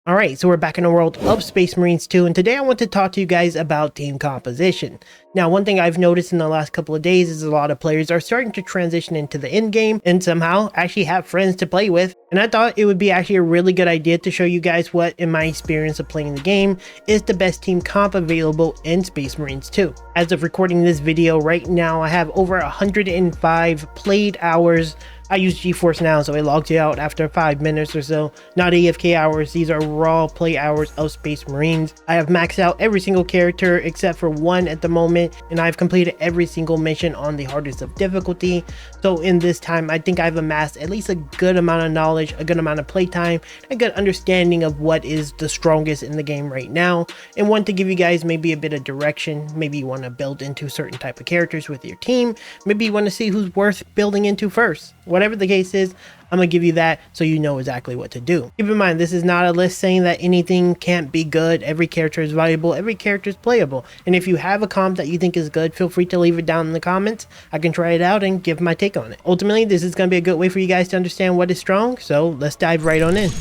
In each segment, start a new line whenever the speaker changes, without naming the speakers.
Alright, so we're back in the world of Space Marines 2, and today I want to talk to you guys about team composition. Now, one thing I've noticed in the last couple of days is a lot of players are starting to transition into the end game and somehow actually have friends to play with. And I thought it would be actually a really good idea to show you guys what, in my experience of playing the game, is the best team comp available in Space Marines 2. As of recording this video right now, I have over 105 played hours. I use GeForce now, so it logs you out after 5 minutes or so. Not AFK hours, these are raw play hours of Space Marines. I have maxed out every single character except for one at the moment, and I've completed every single mission on the hardest of difficulty. So in this time, I think I've amassed at least a good amount of knowledge, a good amount of playtime, a good understanding of what is the strongest in the game right now, and want to give you guys maybe a bit of direction. Maybe you want to build into certain type of characters with your team. Maybe you want to see who's worth building into first. Whatever the case is, I'm going to give you that so you know exactly what to do. Keep in mind, this is not a list saying that anything can't be good. Every character is valuable. Every character is playable. And if you have a comp that you think is good, feel free to leave it down in the comments. I can try it out and give my take on it. Ultimately, this is going to be a good way for you guys to understand what is strong. So let's dive right on in.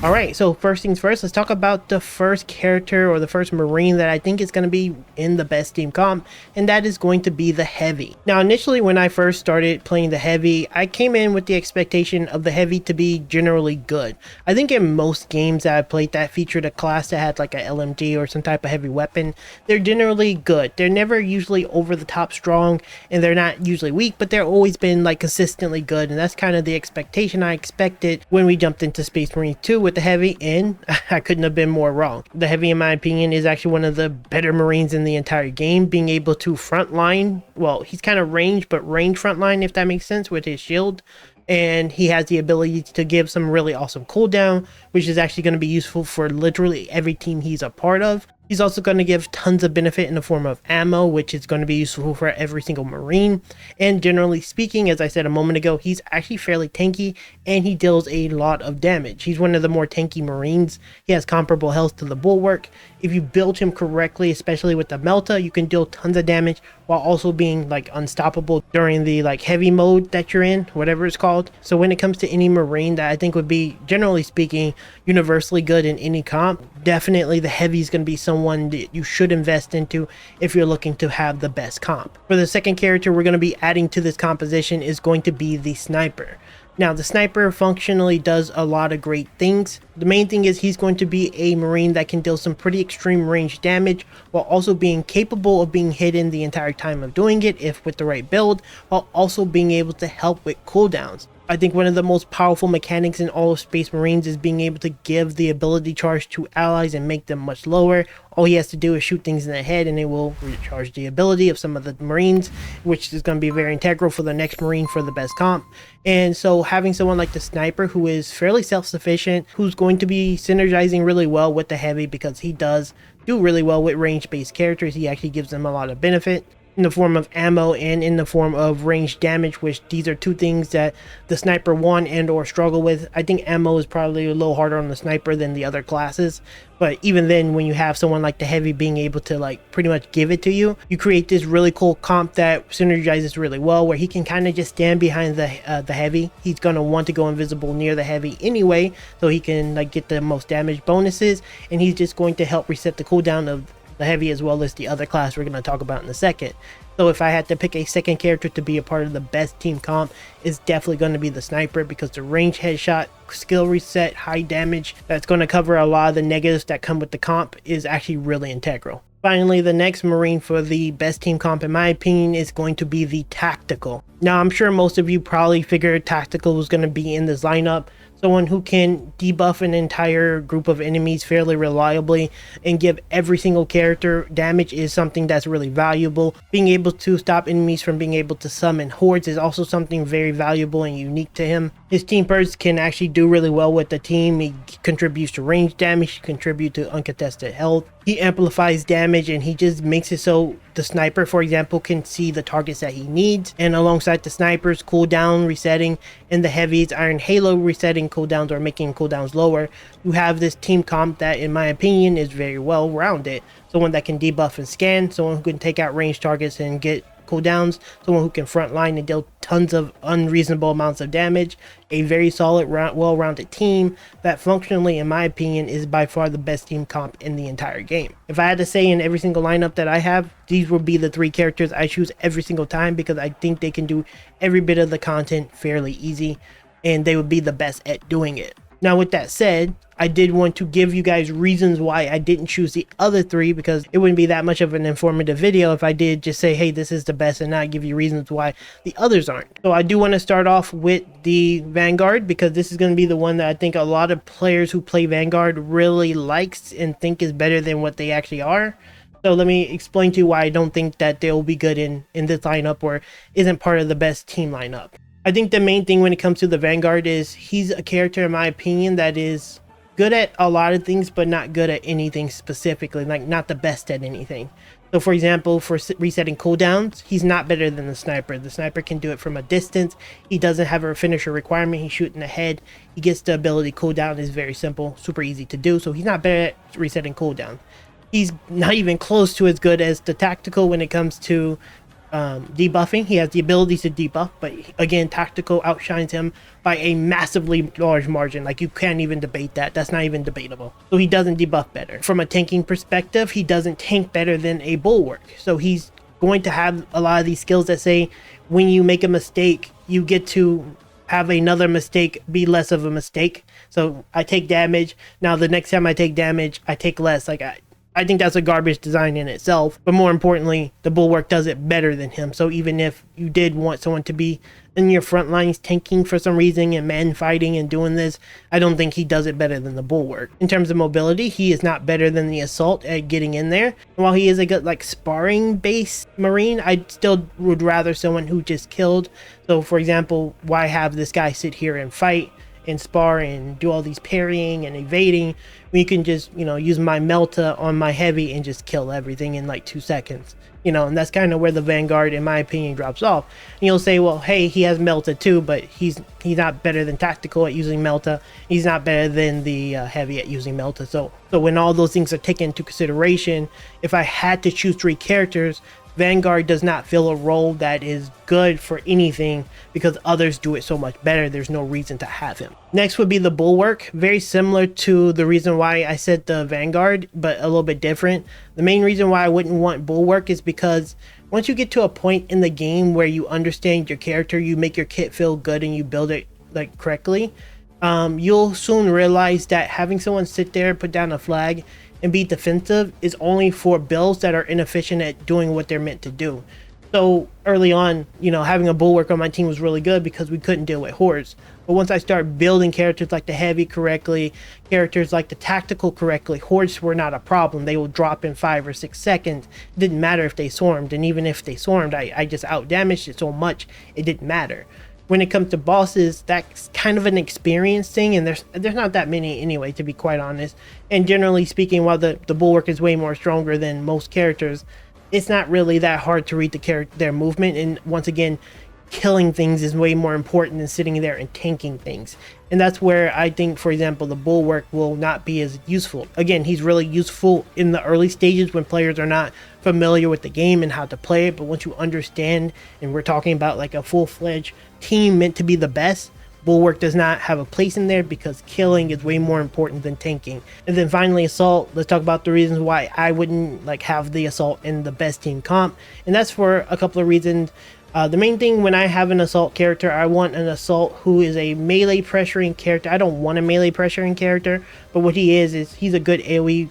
Alright, so first things first, let's talk about the first character or the first Marine that I think is going to be in the best team comp, and that is going to be the Heavy. Now, initially when I first started playing the Heavy, I came in with the expectation of the Heavy to be generally good. I think in most games that I played that featured a class that had like a LMG or some type of heavy weapon, they're generally good. They're never usually over the top strong, and they're not usually weak, but they're always been like consistently good, and that's kind of the expectation I expected when we jumped into Space Marine 2 with the Heavy, and I couldn't have been more wrong. The Heavy, in my opinion, is actually one of the better Marines in the entire game, being able to frontline. Well, he's kind of range, but range frontline, if that makes sense, with his shield. And he has the ability to give some really awesome cooldown, which is actually going to be useful for literally every team he's a part of. He's also going to give tons of benefit in the form of ammo, which is going to be useful for every single Marine. And generally speaking, as I said a moment ago, he's actually fairly tanky, and he deals a lot of damage. He's one of the more tanky Marines. He has comparable health to the Bulwark. If you build him correctly, especially with the Melta, you can deal tons of damage while also being like unstoppable during the like heavy mode that you're in, whatever it's called. So when it comes to any Marine that I think would be, generally speaking, universally good in any comp, definitely the Heavy is going to be someone that you should invest into if you're looking to have the best comp. For the second character we're going to be adding to this composition is going to be the Sniper. Now, the Sniper functionally does a lot of great things. The main thing is he's going to be a Marine that can deal some pretty extreme range damage while also being capable of being hidden the entire time of doing it, if with the right build, while also being able to help with cooldowns. I think one of the most powerful mechanics in all of Space Marines is being able to give the ability charge to allies and make them much lower. All he has to do is shoot things in the head and it will recharge the ability of some of the Marines, which is going to be very integral for the next Marine for the best comp. And so having someone like the Sniper, who is fairly self-sufficient, who's going to be synergizing really well with the Heavy, because he does do really well with range-based characters. He actually gives them a lot of benefit in the form of ammo and in the form of range damage, which these are two things that the Sniper want and or struggle with. I think ammo is probably a little harder on the Sniper than the other classes, but even then, when you have someone like the Heavy being able to like pretty much give it to you, you create this really cool comp that synergizes really well, where he can kind of just stand behind the Heavy. He's going to want to go invisible near the Heavy anyway, so he can like get the most damage bonuses, and he's just going to help reset the cooldown of the Heavy as well as the other class we're going to talk about in a second. So if I had to pick a second character to be a part of the best team comp, it's definitely going to be the Sniper, because the range headshot, skill reset, high damage, that's going to cover a lot of the negatives that come with the comp, is actually really integral. Finally, the next Marine for the best team comp, in my opinion, is going to be the Tactical. Now, I'm sure most of you probably figured Tactical was going to be in this lineup. Someone who can debuff an entire group of enemies fairly reliably and give every single character damage is something that's really valuable. Being able to stop enemies from being able to summon hordes is also something very valuable and unique to him. His team perks can actually do really well with the team. He contributes to range damage, he contributes to uncontested health. He amplifies damage, and he just makes it so the Sniper, for example, can see the targets that he needs. And alongside the Snipers cooldown resetting and the Heavy's Iron Halo resetting cooldowns or making cooldowns lower, you have this team comp that, in my opinion, is very well rounded. Someone that can debuff and scan, someone who can take out range targets and get cooldowns, someone who can frontline and deal tons of unreasonable amounts of damage, a very solid, well-rounded team that functionally, in my opinion, is by far the best team comp in the entire game. If I had to say in every single lineup that I have, these would be the 3 characters I choose every single time because I think they can do every bit of the content fairly easy, and they would be the best at doing it. Now, with that said, I did want to give you guys reasons why I didn't choose the other 3, because it wouldn't be that much of an informative video if I did just say, hey, this is the best, and not give you reasons why the others aren't. So I do want to start off with the Vanguard, because this is going to be the one that I think a lot of players who play Vanguard really likes and think is better than what they actually are. So let me explain to you why I don't think that they'll be good in this lineup, or isn't part of the best team lineup. I think the main thing when it comes to the Vanguard is he's a character, in my opinion, that is good at a lot of things, but not good at anything specifically, like not the best at anything. So for example, for resetting cooldowns, he's not better than the sniper. The sniper can do it from a distance. He doesn't have a finisher requirement. He's shooting ahead. He gets the ability cooldown. Is very simple, super easy to do. So he's not better at resetting cooldown. He's not even close to as good as the tactical when it comes to debuffing. He has the abilities to debuff, but again, tactical outshines him by a massively large margin. Like, you can't even debate that. That's not even debatable. So he doesn't debuff better. From a tanking perspective, he doesn't tank better than a bulwark. So he's going to have a lot of these skills that say when you make a mistake, you get to have another mistake be less of a mistake. So I take damage. Now the next time I take damage, I take less. Like, I think that's a garbage design in itself, but more importantly, the bulwark does it better than him. So even if you did want someone to be in your front lines tanking for some reason and man fighting and doing this, I don't think he does it better than the bulwark. In terms of mobility, he is not better than the assault at getting in there. And while he is a good like sparring based marine, I still would rather someone who just killed. So for example, why have this guy sit here and fight and spar and do all these parrying and evading when you can just, you know, use my Melta on my heavy and just kill everything in like 2 seconds, you know? And that's kind of where the Vanguard, in my opinion, drops off. And you'll say, well, hey, he has Melta too, but he's not better than tactical at using Melta. He's not better than the heavy at using Melta. So when all those things are taken into consideration, if I had to choose 3 characters, Vanguard does not fill a role that is good for anything because others do it so much better. There's no reason to have him. Next would be the Bulwark. Very similar to the reason why I said the Vanguard, but a little bit different. The main reason why I wouldn't want Bulwark is because once you get to a point in the game where you understand your character, you make your kit feel good and you build it like correctly, you'll soon realize that having someone sit there, put down a flag, and be defensive is only for builds that are inefficient at doing what they're meant to do. So early on, you know, having a bulwark on my team was really good because we couldn't deal with hordes. But once I start building characters like the heavy correctly, characters like the tactical correctly, hordes were not a problem. They will drop in 5 or 6 seconds. It didn't matter if they swarmed, and even if they swarmed, I just out damaged it so much it didn't matter. When it comes to bosses, that's kind of an experience thing, and there's not that many anyway, to be quite honest. And generally speaking, while the bulwark is way more stronger than most characters, it's not really that hard to read their movement. And once again, killing things is way more important than sitting there and tanking things. And that's where I think, for example, the bulwark will not be as useful. Again, he's really useful in the early stages when players are not familiar with the game and how to play it. But once you understand, and we're talking about like a full-fledged team meant to be the best, bulwark does not have a place in there because killing is way more important than tanking. And then finally, assault. Let's talk about the reasons why I wouldn't like have the assault in the best team comp, and that's for a couple of reasons. The main thing, when I have an assault character, I want an assault who is a melee pressuring character. I don't want a melee pressuring character, but what he is he's a good AoE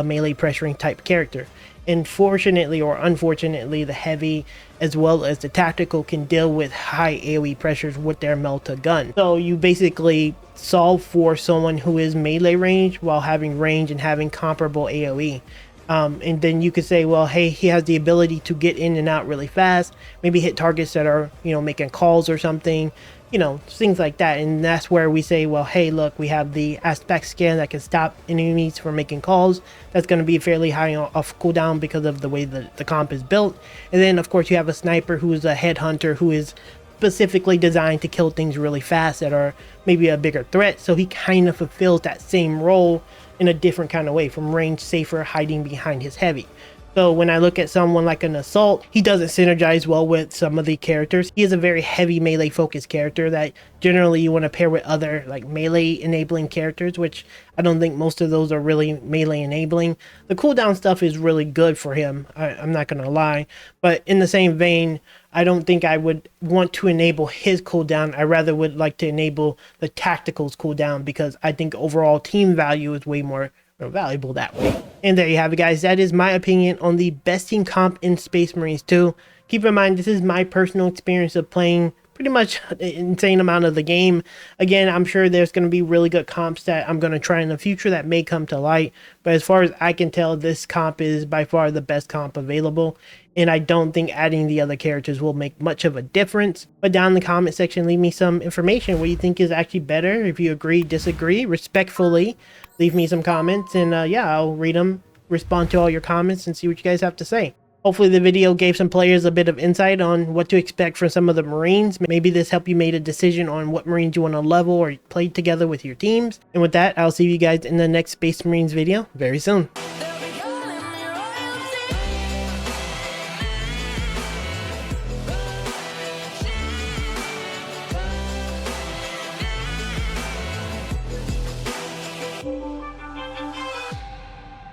melee pressuring type character. And fortunately or unfortunately, the heavy as well as the tactical can deal with high AoE pressures with their Melta gun. So you basically solve for someone who is melee range while having range and having comparable AoE. And then you could say, well, hey, he has the ability to get in and out really fast, maybe hit targets that are, you know, making calls or something, you know, things like that. And that's where we say, well, hey, look, we have the aspect scan that can stop enemies from making calls. That's going to be fairly high off cooldown because of the way the comp is built. And then, of course, you have a sniper who is a headhunter who is specifically designed to kill things really fast that are maybe a bigger threat. So he kind of fulfills that same role in a different kind of way, from range, safer, hiding behind his heavy. So when I look at someone like an Assault, he doesn't synergize well with some of the characters. He is a very heavy melee focused character that generally you want to pair with other like melee enabling characters, which I don't think most of those are really melee enabling. The cooldown stuff is really good for him, I'm not going to lie. But in the same vein, I don't think I would want to enable his cooldown. I rather would like to enable the tacticals cooldown because I think overall team value is way more valuable that way. And there you have it, guys. That is my opinion on the best team comp in Space Marines 2. Keep in mind, this is my personal experience of playing pretty much an insane amount of the game. Again, I'm sure there's going to be really good comps that I'm going to try in the future that may come to light. But as far as I can tell, this comp is by far the best comp available. And I don't think adding the other characters will make much of a difference. But down in the comment section, leave me some information. What you think is actually better. If you agree, disagree, respectfully, leave me some comments. And yeah, I'll read them, respond to all your comments, and see what you guys have to say. Hopefully the video gave some players a bit of insight on what to expect from some of the Marines. Maybe this helped you make a decision on what Marines you want to level or play together with your teams. And with that, I'll see you guys in the next Space Marines video very soon.